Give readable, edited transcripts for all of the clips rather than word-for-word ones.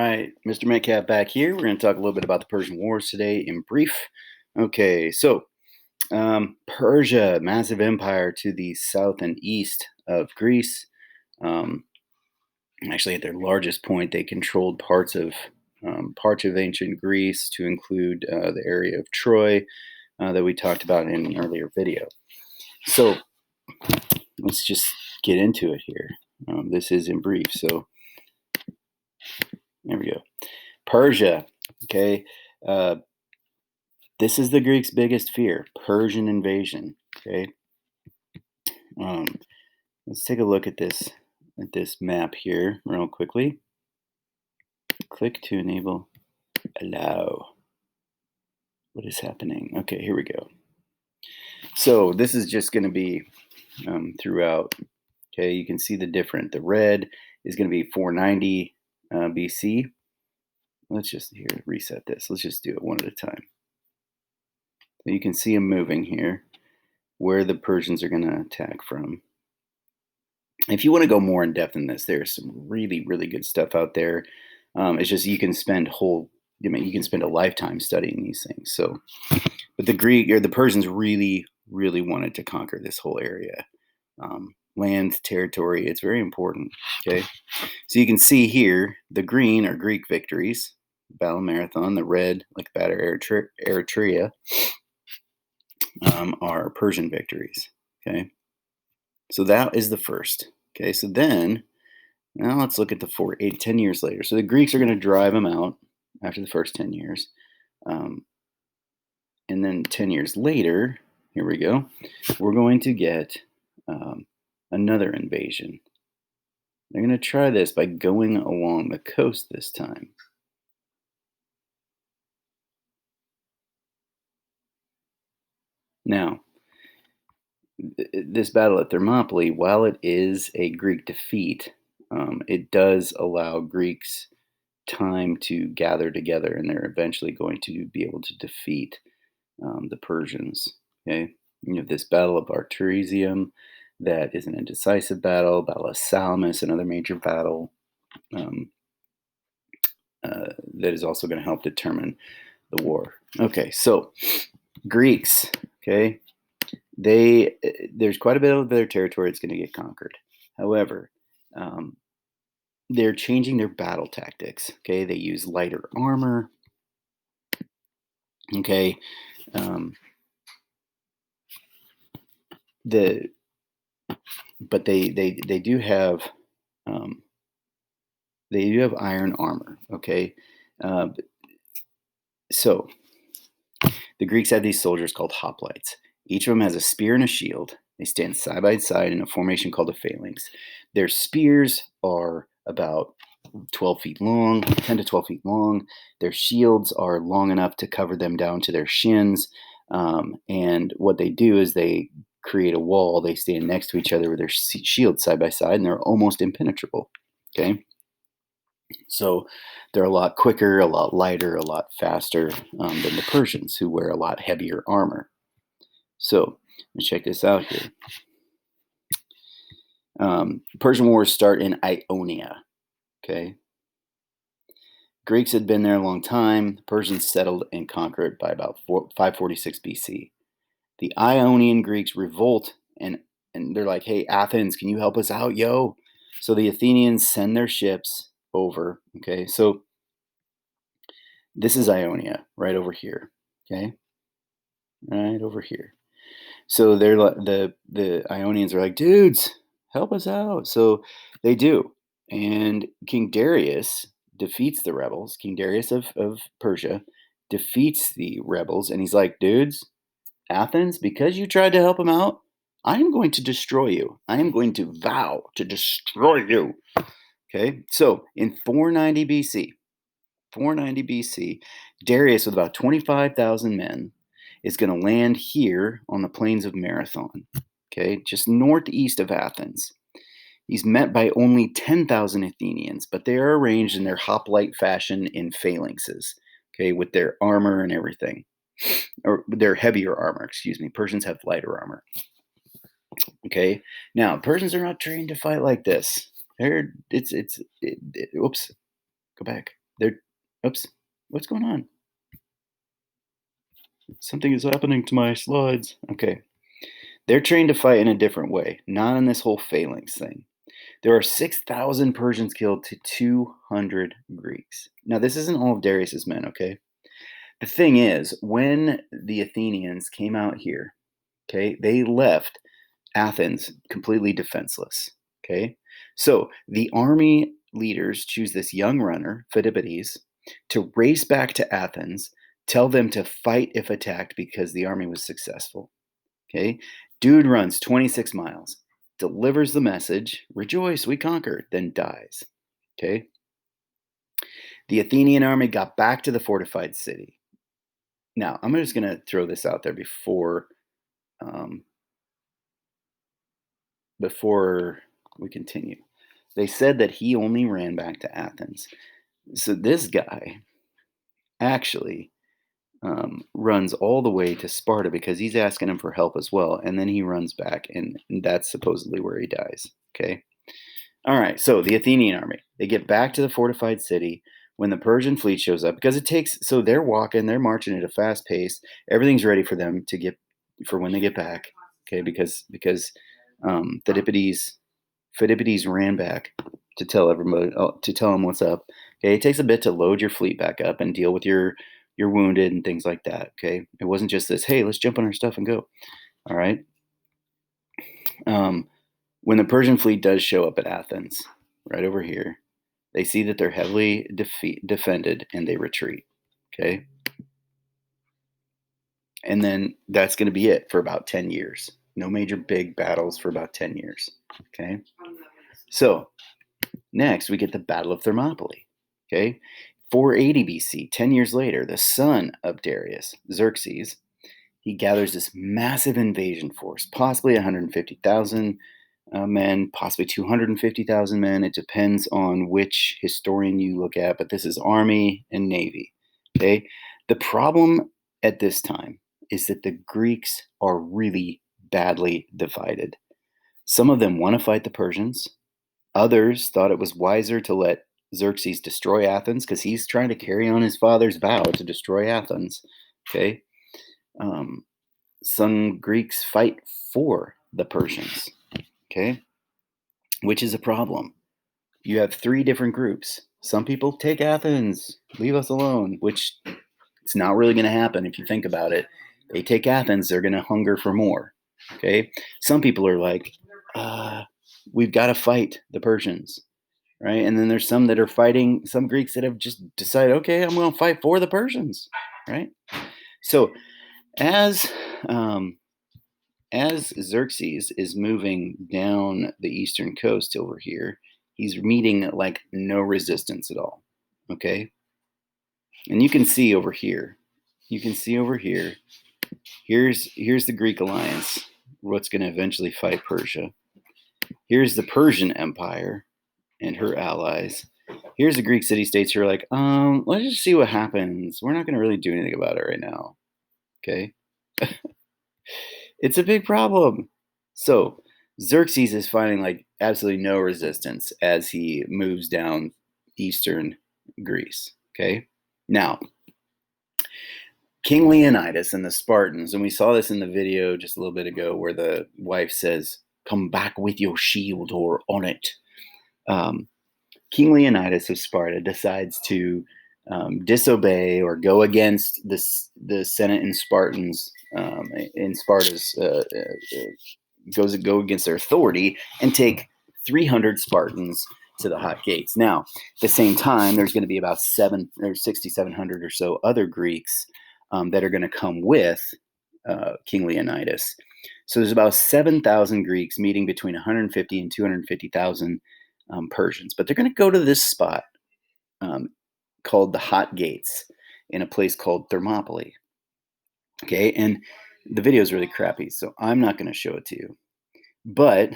right, Mr. Metcalf back here. We're going to talk a little bit about the Persian Wars today in brief. Okay, so Persia, massive empire to the south and east of Greece. Um, Actually, at their largest point, they controlled parts of ancient Greece, to include the area of Troy that we talked about in an earlier video. So let's just get into it here. This is in brief. So there we go. Persia. Okay. Uh, This is the Greeks' biggest fear: Persian invasion. Okay, um, let's take a look at this map here real quickly. Click to enable. Allow. What is happening? Okay, here we go. So this is just going to be throughout. Okay, you can see the red is going to be 490 BC. Let's just reset this. Let's just do it one at a time. So you can see them moving here, where the Persians are going to attack from. If you want to go more in depth in this, there's some really, really good stuff out there. It's just you can spend a lifetime studying these things. So, but the Persians really, really wanted to conquer this whole area, land, territory. It's very important. Okay, so you can see here the green are Greek victories, Battle Marathon. The red, like Battle Eritrea, are Persian victories. Okay. So that is the first. Okay, so then now let's look at the 10 years later. So the Greeks are going to drive them out after the first 10 years. And then 10 years later, here we go, we're going to get another invasion. They're going to try this by going along the coast this time. Now, this battle at Thermopylae, while it is a Greek defeat, it does allow Greeks time to gather together, and they're eventually going to be able to defeat the Persians. Okay, you have this battle of Artemisium, that is an indecisive battle. Battle of Salamis, another major battle that is also going to help determine the war. Okay, so Greeks. Okay, there's quite a bit of their territory that's going to get conquered. However, they're changing their battle tactics. Okay, they use lighter armor. Okay, but they do have iron armor. Okay, so the Greeks have these soldiers called hoplites. Each of them has a spear and a shield. They stand side by side in a formation called a phalanx. Their spears are about 12 feet long, 10 to 12 feet long. Their shields are long enough to cover them down to their shins. And what they do is they create a wall. They stand next to each other with their shields side by side, and they're almost impenetrable. Okay. So they're a lot quicker, a lot lighter, a lot faster than the Persians, who wear a lot heavier armor. So let's check this out here. Persian Wars start in Ionia. Okay. Greeks had been there a long time. The Persians settled and conquered by about 546 BC. The Ionian Greeks revolt, and they're like, "Hey, Athens, can you help us out, yo?" So the Athenians send their ships over. Okay, so this is Ionia, right over here. Okay, right over here. So they're the Ionians are like, "Dudes, help us out." So they do, and King Darius defeats the rebels. King Darius of Persia defeats the rebels, and he's like, "Dudes, Athens, because you tried to help him out, I am going to destroy you. I am going to vow to destroy you." Okay, so in 490 BC, Darius, with about 25,000 men, is going to land here on the plains of Marathon, okay, just northeast of Athens. He's met by only 10,000 Athenians, but they are arranged in their hoplite fashion in phalanxes, okay, with their armor and everything. Or their heavier armor, excuse me. Persians have lighter armor. Okay, now Persians are not trained to fight like this. Oops, go back. They're, oops, what's going on? Something is happening to my slides. Okay. They're trained to fight in a different way, not in this whole phalanx thing. There are 6,000 Persians killed to 200 Greeks. Now, this isn't all of Darius's men, okay? The thing is, when the Athenians came out here, okay, they left Athens completely defenseless, okay? So the army leaders choose this young runner, Phidippides, to race back to Athens, tell them to fight if attacked because the army was successful. Okay. Dude runs 26 miles, delivers the message, rejoice, we conquered, then dies. Okay. The Athenian army got back to the fortified city. Now, I'm just going to throw this out there um, before we continue. They said that he only ran back to Athens. So this guy actually runs all the way to Sparta because he's asking him for help as well. And then he runs back, and that's supposedly where he dies. Okay. All right, so the Athenian army, they get back to the fortified city when the Persian fleet shows up because it takes, so they're walking, they're marching at a fast pace. Everything's ready for them to get, for when they get back. Okay, because Phidippides ran back to tell everybody, to tell them what's up. Okay, it takes a bit to load your fleet back up and deal with your wounded and things like that. Okay, it wasn't just this, hey, let's jump on our stuff and go. All right. Um, when the Persian fleet does show up at Athens, right over here, they see that they're heavily defended and they retreat. Okay. And then that's going to be it for about 10 years. No major big battles for about 10 years. Okay. So next we get the Battle of Thermopylae. Okay. 480 BC, 10 years later, the son of Darius, Xerxes, he gathers this massive invasion force, possibly 150,000 men, possibly 250,000 men. It depends on which historian you look at, but this is Army and Navy. Okay. The problem at this time is that the Greeks are really badly divided. Some of them want to fight the Persians. Others thought it was wiser to let Xerxes destroy Athens because he's trying to carry on his father's vow to destroy Athens. Okay. Um, some Greeks fight for the Persians. Okay. Which is a problem. You have three different groups. Some people take Athens, leave us alone, which it's not really going to happen if you think about it. They take Athens, they're going to hunger for more. Okay. Some people are like, we've got to fight the Persians. Right. And then there's some that are fighting, some Greeks that have just decided, okay, I'm going to fight for the Persians. Right. So as um, as Xerxes is moving down the eastern coast over here, he's meeting like no resistance at all. Okay. And you can see over here, you can see over here, here's the Greek alliance, what's going to eventually fight Persia. Here's the Persian Empire and her allies. Here's the Greek city states who are like, let's just see what happens. We're not going to really do anything about it right now. Okay. It's a big problem. So Xerxes is finding like absolutely no resistance as he moves down eastern Greece. Okay. Now, King Leonidas and the Spartans, and we saw this in the video just a little bit ago where the wife says, come back with your shield or on it. King Leonidas of Sparta decides to disobey or go against the Senate and Spartans in Sparta's go against their authority and take 300 Spartans to the hot gates. Now, at the same time, there's going to be about 6,700 or so other Greeks that are going to come with King Leonidas. So there's about 7,000 Greeks meeting between 150 and 250,000 Persians. But they're going to go to this spot called the Hot Gates in a place called Thermopylae. Okay, and the video is really crappy, so I'm not going to show it to you. But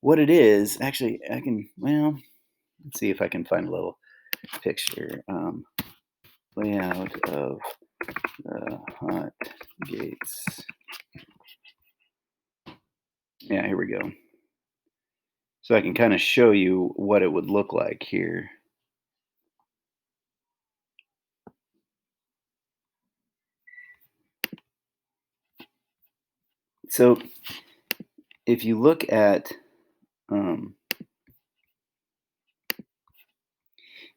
what it is, actually, I can, well, let's see if I can find a little picture. Layout of the Hot Gates. Yeah, here we go. So I can kind of show you what it would look like here. So if you look at um,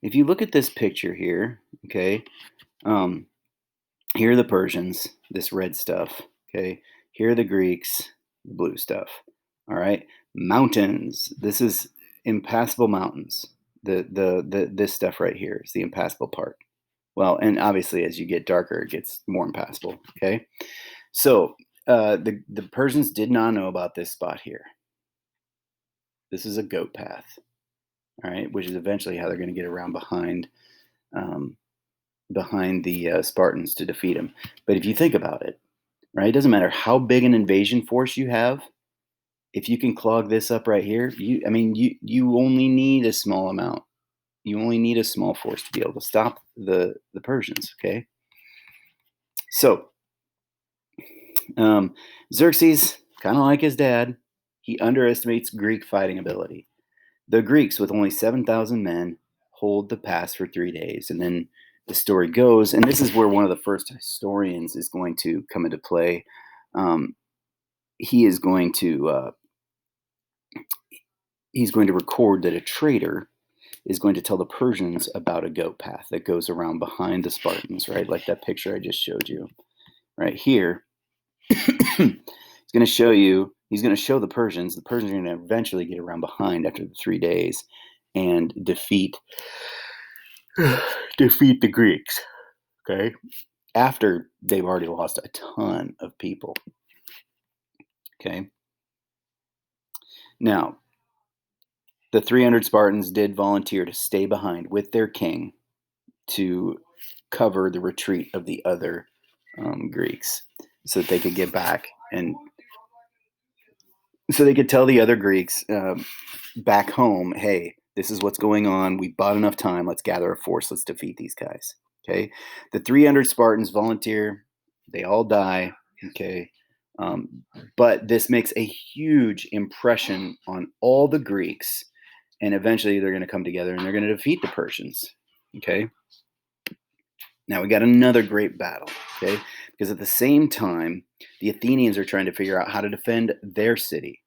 this picture here, okay, um, here are the Persians, this red stuff, okay. Here are the Greeks, the blue stuff. All right, mountains. This is impassable mountains. This stuff right here is the impassable part. Well, and obviously as you get darker, it gets more impassable. Okay, so the Persians did not know about this spot here. This is a goat path. All right, which is eventually how they're going to get around um, behind the Spartans to defeat them. But if you think about it, right, it doesn't matter how big an invasion force you have. If you can clog this up right here, you only need a small amount. You only need a small force to be able to stop the Persians. Okay, so Xerxes, kind of like his dad, he underestimates Greek fighting ability. The Greeks, with only 7,000 men, hold the pass for 3 days, and then the story goes, and this is where one of the first historians is going to come into play. Um, he is going to he's going to record that a traitor is going to tell the Persians about a goat path that goes around behind the Spartans, right? Like that picture I just showed you. Right here, he's going to show you, he's going to show the Persians are going to eventually get around behind after the 3 days and defeat the Greeks, okay? After they've already lost a ton of people, okay? Now, the 300 Spartans did volunteer to stay behind with their king to cover the retreat of the other Greeks so that they could get back and so they could tell the other Greeks back home, hey, this is what's going on. We bought enough time. Let's gather a force. Let's defeat these guys. Okay. The 300 Spartans volunteer. They all die. Okay. But this makes a huge impression on all the Greeks. And eventually they're going to come together and they're going to defeat the Persians. Okay. Now we got another great battle. Okay. Because at the same time, the Athenians are trying to figure out how to defend their city.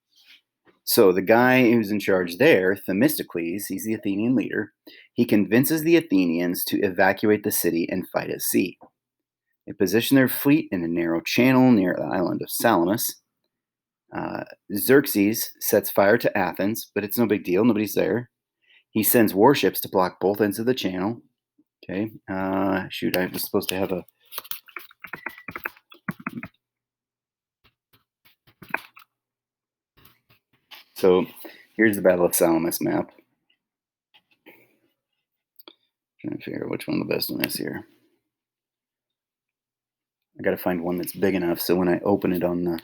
So the guy who's in charge there, Themistocles, he's the Athenian leader. He convinces the Athenians to evacuate the city and fight at sea. They position their fleet in a narrow channel near the island of Salamis. Xerxes sets fire to Athens, but it's no big deal. Nobody's there. He sends warships to block both ends of the channel. Okay. Shoot, I was supposed to have a. So here's the Battle of Salamis map. Trying to figure out which one the best one is here. I got to find one that's big enough so when I open it on the.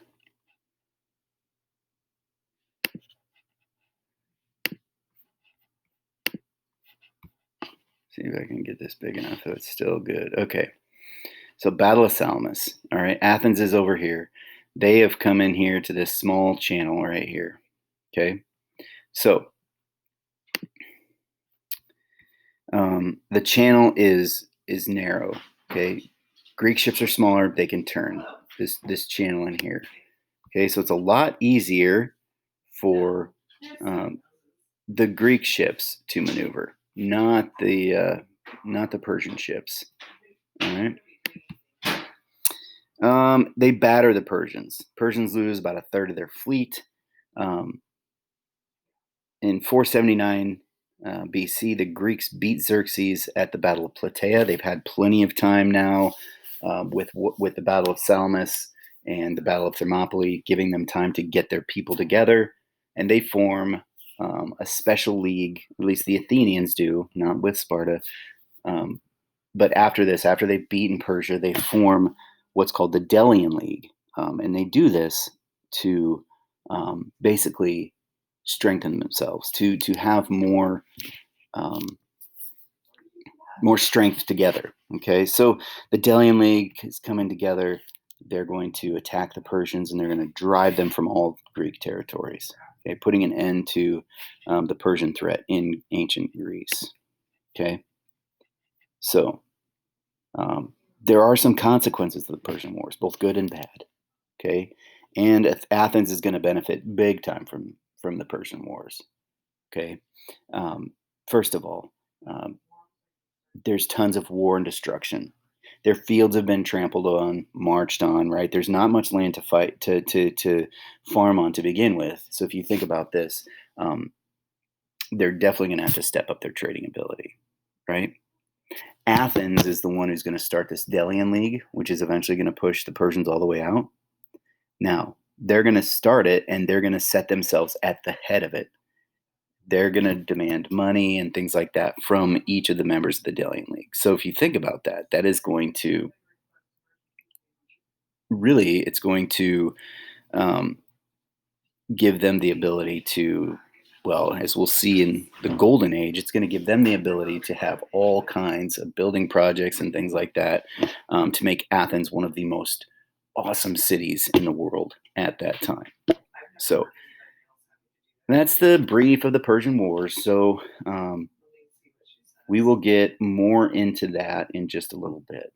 See if I can get this big enough so it's still good. Okay. So Battle of Salamis. All right. Athens is over here. They have come in here to this small channel right here. Okay. So the channel is narrow. Okay. Greek ships are smaller. They can turn this channel in here. Okay. So it's a lot easier for the Greek ships to maneuver, not the Persian ships. All right. They batter the Persians. Persians lose about a third of their fleet. In 479 BC, the Greeks beat Xerxes at the Battle of Plataea. They've had plenty of time now with the Battle of Salamis and the Battle of Thermopylae, giving them time to get their people together, and they form a special league. At least the Athenians do, not with Sparta. But after this, after they've beaten Persia, they form what's called the Delian League, and they do this to basically strengthen themselves, to have more strength together. Okay, so the Delian League is coming together. They're going to attack the Persians, and they're going to drive them from all Greek territories. Okay, putting an end to the Persian threat in ancient Greece. Okay, so there are some consequences to the Persian Wars, both good and bad. Okay, And Athens is going to benefit big time from the Persian Wars. Okay, um, first of all, um, there's tons of war and destruction. Their fields have been trampled on, marched on. Right, there's not much land to fight to farm on to begin with. So if you think about this, um, they're definitely going to have to step up their trading ability. Right, Athens is the one who's going to start this Delian League, which is eventually going to push the Persians all the way out. Now, they're going to start it and they're going to set themselves at the head of it. They're going to demand money and things like that from each of the members of the Delian League. So if you think about that, that is going to really, it's going to um, give them the ability to, well, as we'll see in the golden age, it's going to give them the ability to have all kinds of building projects and things like that, to make Athens one of the most awesome cities in the world at that time. So that's the brief of the Persian Wars. So we will get more into that in just a little bit.